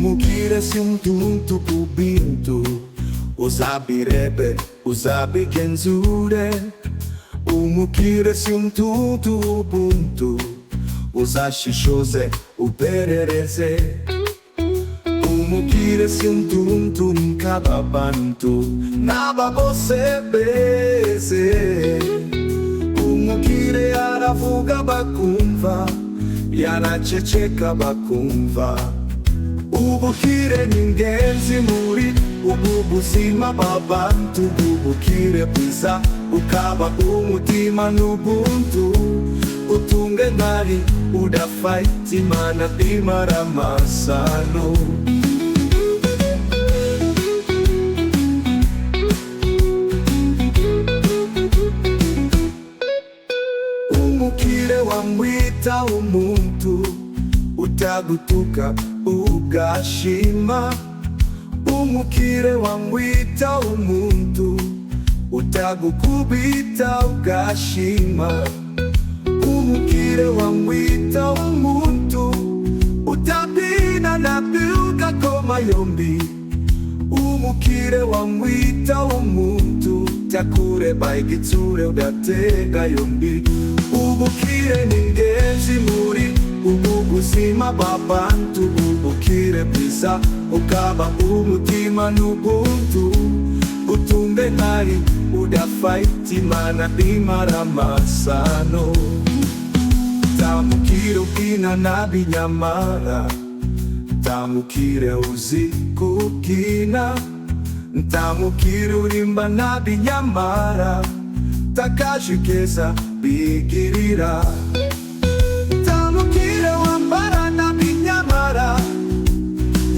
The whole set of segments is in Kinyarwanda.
umukire si umuntu ku bintu, uzabirebe, uzabigenzure. Umukire si umuntu ubuntu, uzashishoze, uperereze. Umukire si umuntu nk'ababantu n'aba bose beze. Umukire aravuga bakumva, yanaceceka bakumva. Ubukire ni ingenzi muri ubu buzima bw'abantu. Ubukire bwiza ukaba umutima n'ubuntu, utunge ntari udafite Imana imara amasano. Umukire wamwita umuntu, utagutuka ugashima. Umukire wamwita umuntu, utagukubita ugashima. Umukire wamwita umuntu, utabina na biuga koma yombi. Umukire wamwita umuntu, takureba igitsure udatega yombi. Ubukire ni ingenzi muri ubu buzima bw'abantu. Ubukire bwiza ukaba umutima n'ubuntu, utunge ntari udafite Imana imara amasano. Tamukire ukina nabi nyamara, tamukire uzi kukina. Tamukire urimba nabi nyamara, takajikeza bigirira. Tamukire wambara nabi nyamara,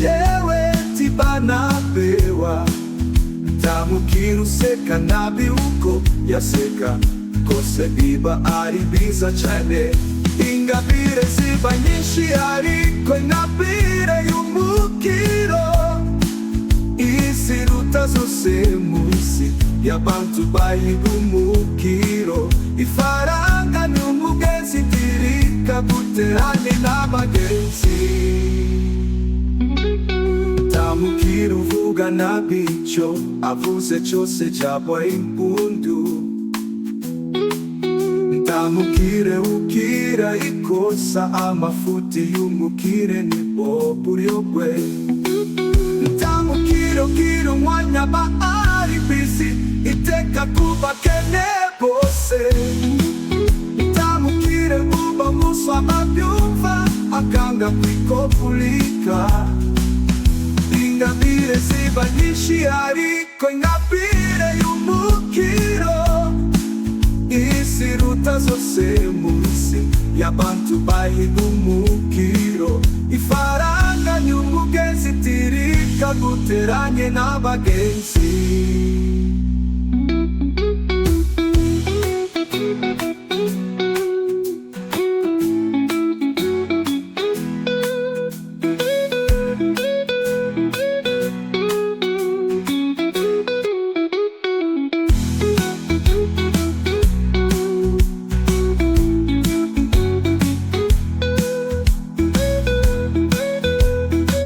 yewe tibanapewa. Tamukire useka nabi uko yaseka, kose biba ari biza cyane. Ingabire ziba nyinshi ariko ingabire y'umukiro isiruta zose munsi y'abantu bahiga umukiro. Ifaranga ni umugenzi dirika guterane n'abagenzi. Tamukire uvuga nabi icyo avuze cyose cyabaye impundu. Tamukire ukira ikosa, amafuti y'umukire ni buryo bwe. Tamukire ukira umwanya ba ari busy, iteka kuba kene bose. Tamukire uba muswa babyumva, akanga kwikopulika. Ingabire ziba nyinshi ariko ingabire y'umukiro isiruta zose munsi y'abantu bahiga umukiro. Ifaranga ni umugenzi dirika guteranye n'abagenzi.